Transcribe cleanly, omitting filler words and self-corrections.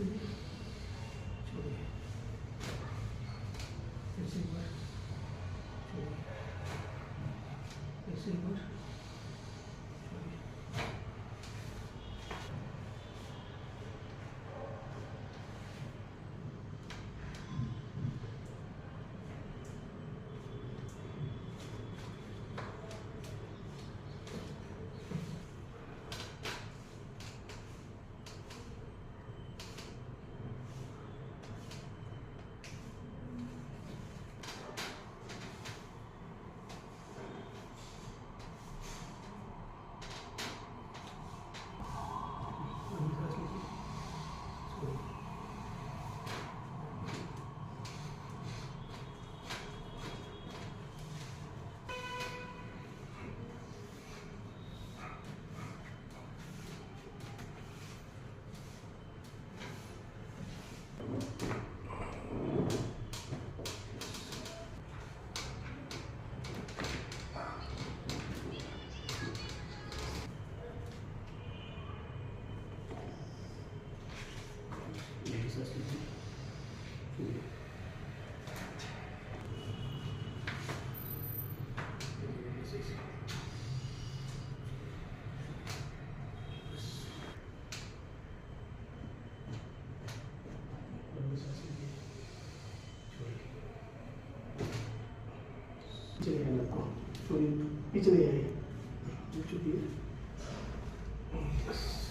लीजिए, छोड़िए, फिर से एक बार छोड़िए, फिर से एक बार छोड़िए। लंबी सांस लीजिए, छोड़िए, लंबी सांस लीजिए, छोड़िए, ऐसे ऐसे, बस, लंबी सांस लीजिए, छोड़िए, चले आना आपको, छोड़िए, पीछे नहीं आइए, चुपिए, बस।